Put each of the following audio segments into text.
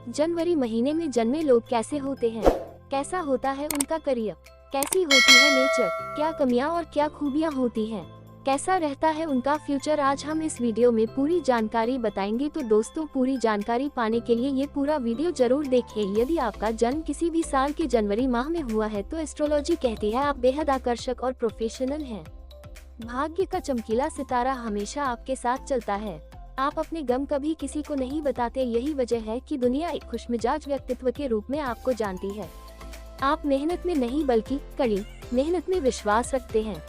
जनवरी महीने में जन्मे लोग कैसे होते हैं, कैसा होता है उनका करियर, कैसी होती है नेचर, क्या कमियां और क्या खूबियां होती हैं, कैसा रहता है उनका फ्यूचर, आज हम इस वीडियो में पूरी जानकारी बताएंगे। तो दोस्तों, पूरी जानकारी पाने के लिए ये पूरा वीडियो जरूर देखें। यदि आपका जन्म किसी भी साल के जनवरी माह में हुआ है तो एस्ट्रोलॉजी कहती है आप बेहद आकर्षक और प्रोफेशनल हैं। भाग्य का चमकीला सितारा हमेशा आपके साथ चलता है। आप अपने गम कभी किसी को नहीं बताते, यही वजह है कि दुनिया एक खुशमिजाज व्यक्तित्व के रूप में आपको जानती है। आप मेहनत में नहीं बल्कि कड़ी मेहनत में विश्वास रखते हैं।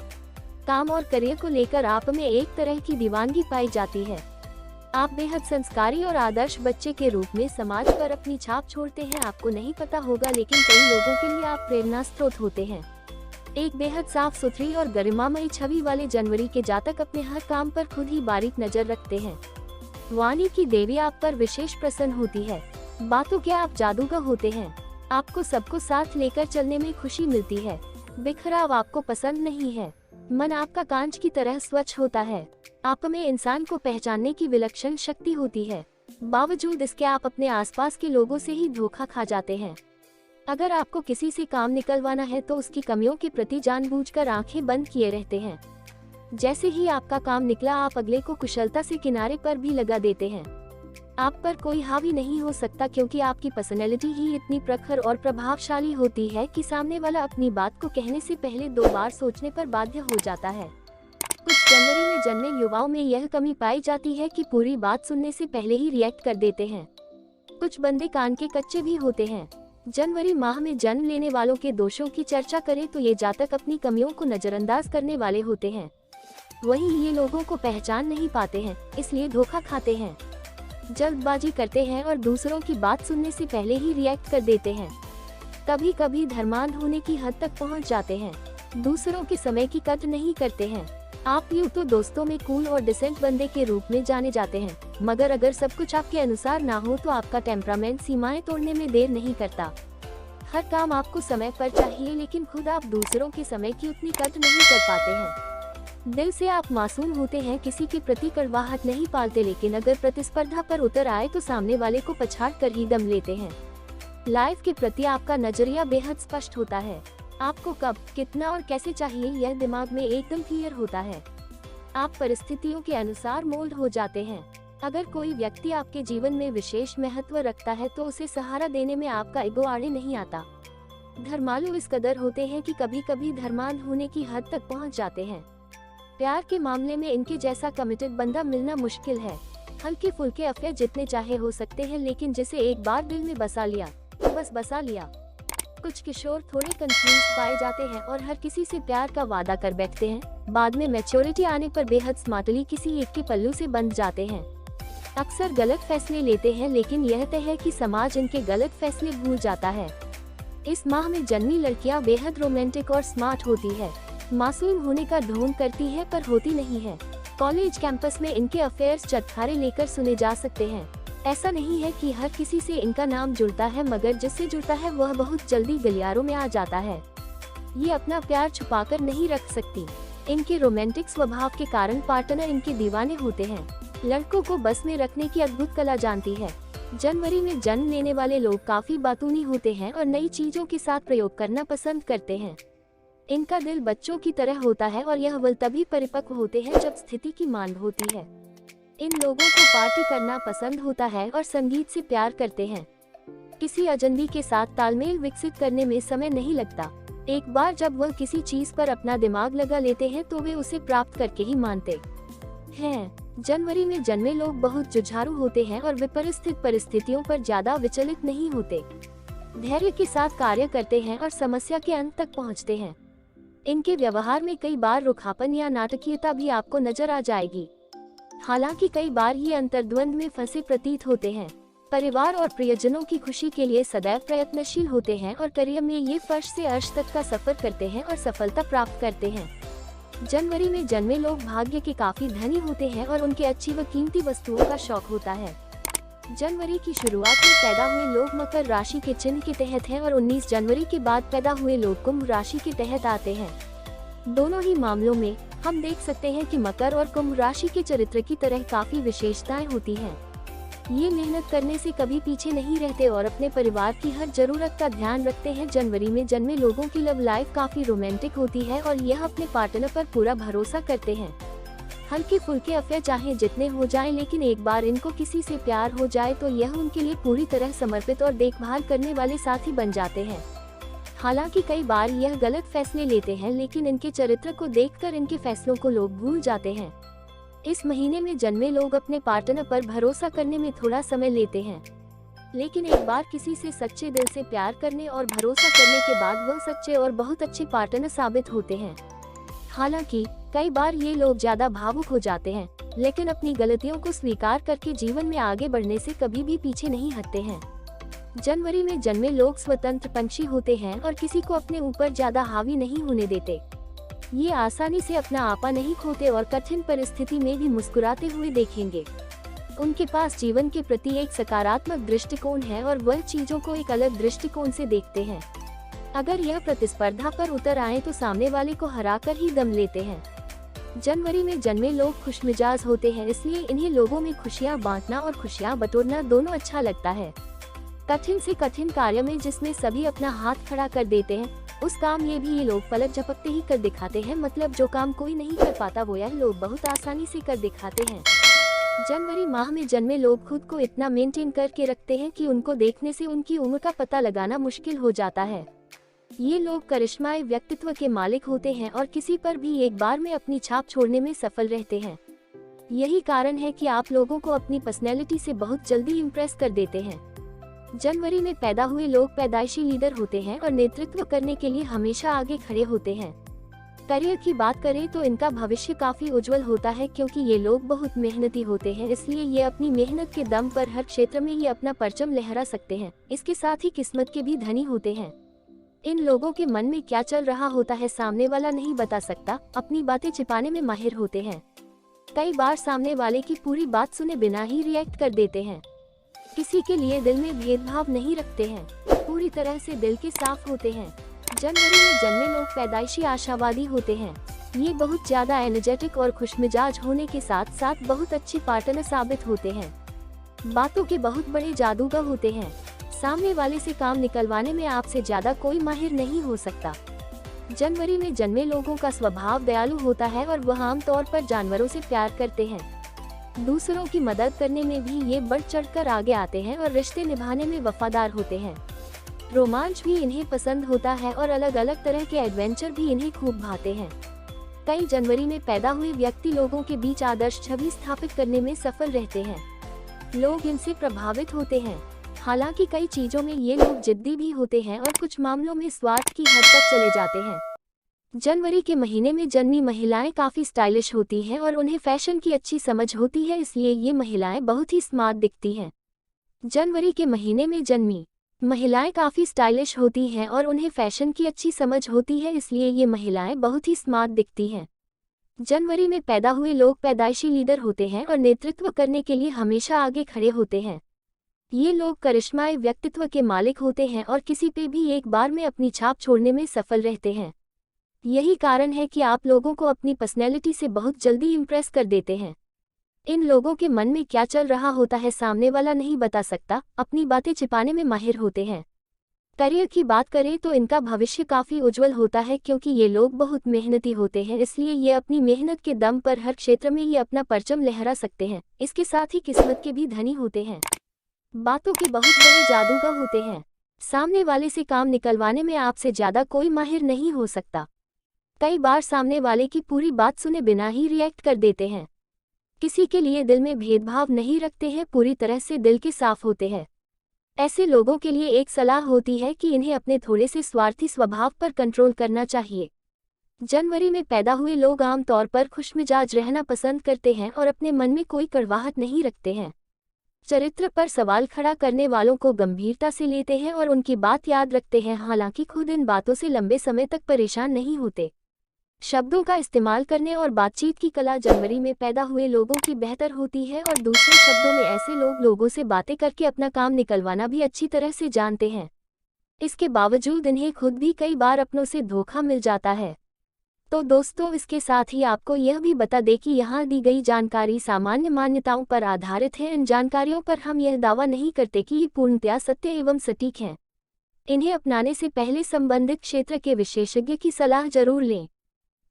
काम और करियर को लेकर आप में एक तरह की दीवानगी पाई जाती है। आप बेहद संस्कारी और आदर्श बच्चे के रूप में समाज पर अपनी छाप छोड़ते हैं। आपको नहीं पता होगा लेकिन कई लोगों के लिए आप प्रेरणा स्रोत होते हैं। एक बेहद साफ सुथरी और गरिमामयी छवि वाले जनवरी के जातक अपने हर काम पर खुद ही बारीक नजर रखते हैं। वाणी की देवी आप पर विशेष प्रसन्न होती है। बातों के आप जादूगर होते हैं। आपको सबको साथ लेकर चलने में खुशी मिलती है। बिखराव आपको पसंद नहीं है। मन आपका कांच की तरह स्वच्छ होता है। आप में इंसान को पहचानने की विलक्षण शक्ति होती है। बावजूद इसके आप अपने आसपास के लोगों से ही धोखा खा जाते हैं। अगर आपको किसी से काम निकलवाना है तो उसकी कमियों के प्रति जानबूझकर आंखें बंद किए रहते हैं। जैसे ही आपका काम निकला आप अगले को कुशलता से किनारे पर भी लगा देते हैं। आप पर कोई हावी नहीं हो सकता क्योंकि आपकी पर्सनैलिटी ही इतनी प्रखर और प्रभावशाली होती है कि सामने वाला अपनी बात को कहने से पहले 2 बार सोचने पर बाध्य हो जाता है। कुछ जनवरी में जन्मे युवाओं में यह कमी पाई जाती है कि पूरी बात सुनने से पहले ही रिएक्ट कर देते हैं। कुछ बंदे कान के कच्चे भी होते हैं। जनवरी माह में जन्म लेने वालों के दोषों की चर्चा करें तो ये जातक अपनी कमियों को नजरअंदाज करने वाले होते हैं। वहीं ये लोगों को पहचान नहीं पाते हैं, इसलिए धोखा खाते हैं। जल्दबाजी करते हैं और दूसरों की बात सुनने से पहले ही रिएक्ट कर देते हैं। कभी कभी धर्मांध होने की हद तक पहुंच जाते हैं। दूसरों के समय की कद्र नहीं करते हैं। आप यूं तो दोस्तों में कूल और डिसेंट बंदे के रूप में जाने जाते हैं, मगर अगर सब कुछ आपके अनुसार ना हो तो आपका टेम्परामेंट सीमाएं तोड़ने में देर नहीं करता। हर काम आपको समय पर चाहिए लेकिन खुद आप दूसरों के समय की उतनी कद्र नहीं कर पाते हैं। दिल से आप मासूम होते हैं, किसी के प्रति कड़वाहट नहीं पालते, लेकिन अगर प्रतिस्पर्धा पर उतर आए तो सामने वाले को पछाड़ कर ही दम लेते हैं। लाइफ के प्रति आपका नजरिया बेहद स्पष्ट होता है। आपको कब, कितना और कैसे चाहिए यह दिमाग में एकदम क्लियर होता है। आप परिस्थितियों के अनुसार मोल्ड हो जाते हैं। अगर कोई व्यक्ति आपके जीवन में विशेष महत्व रखता है तो उसे सहारा देने में आपका ईगो आड़े नहीं आता। धर्मालु इस कदर होते हैं कि कभी कभी धर्मांध होने की हद तक पहुंच जाते हैं। प्यार के मामले में इनके जैसा कमिटेड बंदा मिलना मुश्किल है। हल्के फुल्के अफेयर जितने चाहे हो सकते हैं, लेकिन जिसे एक बार दिल में बसा लिया तो बस बसा लिया। कुछ किशोर थोड़े कंफ्यूज पाए जाते हैं और हर किसी से प्यार का वादा कर बैठते हैं। बाद में मैच्योरिटी आने पर बेहद स्मार्टली किसी एक के पल्लू से बंध जाते हैं। अक्सर गलत फैसले लेते हैं, लेकिन यह तय है कि समाज इनके गलत फैसले भूल जाता है। इस माह में जन्मी लड़कियां बेहद रोमांटिक और स्मार्ट होती है। मासूम होने का ढोंग करती है पर होती नहीं है। कॉलेज कैंपस में इनके अफेयर्स चटखारे लेकर सुने जा सकते हैं। ऐसा नहीं है कि हर किसी से इनका नाम जुड़ता है, मगर जिससे जुड़ता है वह बहुत जल्दी गलियारों में आ जाता है। ये अपना प्यार छुपाकर नहीं रख सकती। इनके रोमांटिक स्वभाव के कारण पार्टनर इनके दीवाने होते हैं। लड़कों को बस में रखने की अद्भुत कला जानती है। जनवरी में जन्म लेने वाले लोग काफी बातूनी होते हैं और नई चीजों के साथ प्रयोग करना पसंद करते हैं। इनका दिल बच्चों की तरह होता है और यह बल तभी परिपक्व होते हैं जब स्थिति की मांग होती है। इन लोगों को पार्टी करना पसंद होता है और संगीत से प्यार करते हैं। किसी अजनबी के साथ तालमेल विकसित करने में समय नहीं लगता। एक बार जब वह किसी चीज पर अपना दिमाग लगा लेते हैं तो वे उसे प्राप्त करके ही मानते हैं। जनवरी में जन्मे लोग बहुत जुझारू होते हैं और विपरीत परिस्थितियों पर ज्यादा विचलित नहीं होते। धैर्य के साथ कार्य करते हैं और समस्या के अंत तक पहुँचते हैं। इनके व्यवहार में कई बार रुखापन या नाटकीयता भी आपको नजर आ जाएगी। हालांकि कई बार ये अंतर्द्वंद में फंसे प्रतीत होते हैं। परिवार और प्रियजनों की खुशी के लिए सदैव प्रयत्नशील होते हैं और करियर में ये फर्श से अर्श तक का सफर करते हैं और सफलता प्राप्त करते हैं। जनवरी में जन्मे लोग भाग्य के काफी धनी होते हैं और उनके अच्छी व कीमती वस्तुओं का शौक होता है। जनवरी की शुरुआत में पैदा हुए लोग मकर राशि के चिन्ह के तहत हैं और 19 जनवरी के बाद पैदा हुए लोग कुंभ राशि के तहत आते हैं। दोनों ही मामलों में हम देख सकते हैं कि मकर और कुंभ राशि के चरित्र की तरह काफी विशेषताएं होती हैं। ये मेहनत करने से कभी पीछे नहीं रहते और अपने परिवार की हर जरूरत का ध्यान रखते हैं। जनवरी में जन्मे लोगों की लव लाइफ काफी रोमांटिक होती है और यह अपने पार्टनर पर पूरा भरोसा करते हैं। हल्के फुल्के अफेयर चाहे जितने हो जाएं, लेकिन एक बार इनको किसी से प्यार हो जाए तो यह उनके लिए पूरी तरह समर्पित और देखभाल करने वाले साथी बन जाते हैं। हालांकि कई बार यह गलत फैसले लेते हैं, लेकिन इनके चरित्र को देखकर इनके फैसलों को लोग भूल जाते हैं। इस महीने में जन्मे लोग अपने पार्टनर पर भरोसा करने में थोड़ा समय लेते हैं, लेकिन एक बार किसी से सच्चे दिल से प्यार करने और भरोसा करने के बाद वह सच्चे और बहुत अच्छे पार्टनर साबित होते हैं। हालांकि कई बार ये लोग ज्यादा भावुक हो जाते हैं, लेकिन अपनी गलतियों को स्वीकार करके जीवन में आगे बढ़ने से कभी भी पीछे नहीं हटते हैं। जनवरी में जन्मे लोग स्वतंत्र पंछी होते हैं और किसी को अपने ऊपर ज्यादा हावी नहीं होने देते। ये आसानी से अपना आपा नहीं खोते और कठिन परिस्थिति में भी मुस्कुराते हुए देखेंगे। उनके पास जीवन के प्रति एक सकारात्मक दृष्टिकोण है और वह चीजों को एक अलग दृष्टिकोण से देखते हैं। अगर यह प्रतिस्पर्धा पर उतर आए तो सामने वाले को हराकर ही दम लेते हैं। जनवरी में जन्मे लोग खुशमिजाज होते हैं, इसलिए इन्हें लोगों में खुशियां बांटना और खुशियां बटोरना दोनों अच्छा लगता है। कठिन से कठिन कार्य में जिसमें सभी अपना हाथ खड़ा कर देते हैं, उस काम ये भी ये लोग पलक झपकते ही कर दिखाते हैं। मतलब जो काम कोई नहीं कर पाता वो यह लोग बहुत आसानी से कर दिखाते हैं। जनवरी माह में जन्मे लोग खुद को इतना मेंटेन करके रखते हैं कि उनको देखने से उनकी उम्र का पता लगाना मुश्किल हो जाता है। ये लोग करिश्माई व्यक्तित्व के मालिक होते हैं और किसी पर भी एक बार में अपनी छाप छोड़ने में सफल रहते हैं। यही कारण है कि आप लोगों को अपनी पर्सनैलिटी से बहुत जल्दी इम्प्रेस कर देते हैं। जनवरी में पैदा हुए लोग पैदाइशी लीडर होते हैं और नेतृत्व करने के लिए हमेशा आगे खड़े होते हैं। करियर की बात करें तो इनका भविष्य काफी उज्जवल होता है, क्योंकि ये लोग बहुत मेहनती होते हैं, इसलिए ये अपनी मेहनत के दम पर हर क्षेत्र में ये अपना परचम लहरा सकते हैं। इसके साथ ही किस्मत के भी धनी होते हैं। इन लोगों के मन में क्या चल रहा होता है सामने वाला नहीं बता सकता, अपनी बातें छिपाने में माहिर होते हैं। कई बार सामने वाले की पूरी बात सुने बिना ही रिएक्ट कर देते हैं। किसी के लिए दिल में भेदभाव नहीं रखते हैं, पूरी तरह से दिल के साफ होते हैं। जनवरी में जन्मे लोग पैदाइशी आशावादी होते हैं। ये बहुत ज्यादा एनर्जेटिक और खुशमिजाज होने के साथ साथ बहुत अच्छे पार्टनर साबित होते हैं। बातों के बहुत बड़े जादूगर होते हैं। सामने वाले से काम निकलवाने में आपसे ज्यादा कोई माहिर नहीं हो सकता। जनवरी में जन्मे लोगों का स्वभाव दयालु होता है और वह आम तौर पर जानवरों से प्यार करते हैं। दूसरों की मदद करने में भी ये बढ़ चढ़कर आगे आते हैं और रिश्ते निभाने में वफादार होते हैं। रोमांच भी इन्हें पसंद होता है और अलग अलग तरह के एडवेंचर भी इन्हें खूब भाते हैं। कई जनवरी में पैदा हुए व्यक्ति लोगों के बीच आदर्श छवि स्थापित करने में सफल रहते हैं। लोग इनसे प्रभावित होते हैं। हालांकि कई चीजों में ये लोग जिद्दी भी होते हैं और कुछ मामलों में स्वार्थ की हद तक चले जाते हैं। जनवरी के महीने में जन्मी महिलाएं काफी स्टाइलिश होती हैं और उन्हें फैशन की अच्छी समझ होती है, इसलिए ये महिलाएं बहुत ही स्मार्ट दिखती हैं। जनवरी के महीने में जन्मी महिलाएं काफी स्टाइलिश होती हैं और उन्हें फैशन की अच्छी समझ होती है, इसलिए ये महिलाएं बहुत ही स्मार्ट दिखती हैं। जनवरी में पैदा हुए लोग पैदाइशी लीडर होते हैं और नेतृत्व करने के लिए हमेशा आगे खड़े होते हैं। ये लोग करिश्माई व्यक्तित्व के मालिक होते हैं और किसी पे भी एक बार में अपनी छाप छोड़ने में सफल रहते हैं। यही कारण है कि आप लोगों को अपनी पर्सनैलिटी से बहुत जल्दी इम्प्रेस कर देते हैं। इन लोगों के मन में क्या चल रहा होता है सामने वाला नहीं बता सकता, अपनी बातें छिपाने में माहिर होते हैं। करियर की बात करें तो इनका भविष्य काफी उज्जवल होता है, क्योंकि ये लोग बहुत मेहनती होते हैं, इसलिए ये अपनी मेहनत के दम पर हर क्षेत्र में ये अपना परचम लहरा सकते हैं। इसके साथ ही किस्मत के भी धनी होते हैं। बातों के बहुत बड़े जादूगर होते हैं। सामने वाले से काम निकलवाने में आपसे ज्यादा कोई माहिर नहीं हो सकता। कई बार सामने वाले की पूरी बात सुने बिना ही रिएक्ट कर देते हैं। किसी के लिए दिल में भेदभाव नहीं रखते हैं, पूरी तरह से दिल के साफ होते हैं। ऐसे लोगों के लिए एक सलाह होती है कि इन्हें अपने थोड़े से स्वार्थी स्वभाव पर कंट्रोल करना चाहिए। जनवरी में पैदा हुए लोग आम तौर पर खुशमिजाज रहना पसंद करते हैं और अपने मन में कोई कड़वाहट नहीं रखते हैं। चरित्र पर सवाल खड़ा करने वालों को गंभीरता से लेते हैं और उनकी बात याद रखते हैं, हालांकि खुद इन बातों से लंबे समय तक परेशान नहीं होते। शब्दों का इस्तेमाल करने और बातचीत की कला जनवरी में पैदा हुए लोगों की बेहतर होती है और दूसरे शब्दों में ऐसे लोग लोगों से बातें करके अपना काम निकलवाना भी अच्छी तरह से जानते हैं। इसके बावजूद इन्हें खुद भी कई बार अपनों से धोखा मिल जाता है। तो दोस्तों इसके साथ ही आपको यह भी बता दें कि यहाँ दी गई जानकारी सामान्य मान्यताओं पर आधारित है। इन जानकारियों पर हम यह दावा नहीं करते कि ये पूर्णतया सत्य एवं सटीक हैं। इन्हें अपनाने से पहले संबंधित क्षेत्र के विशेषज्ञ की सलाह जरूर लें।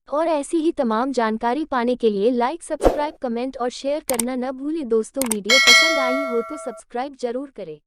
और ऐसी ही तमाम जानकारी पाने के लिए लाइक, सब्सक्राइब, कमेंट और शेयर करना न भूलें। दोस्तों वीडियो पसंद आई हो तो सब्सक्राइब जरूर करें।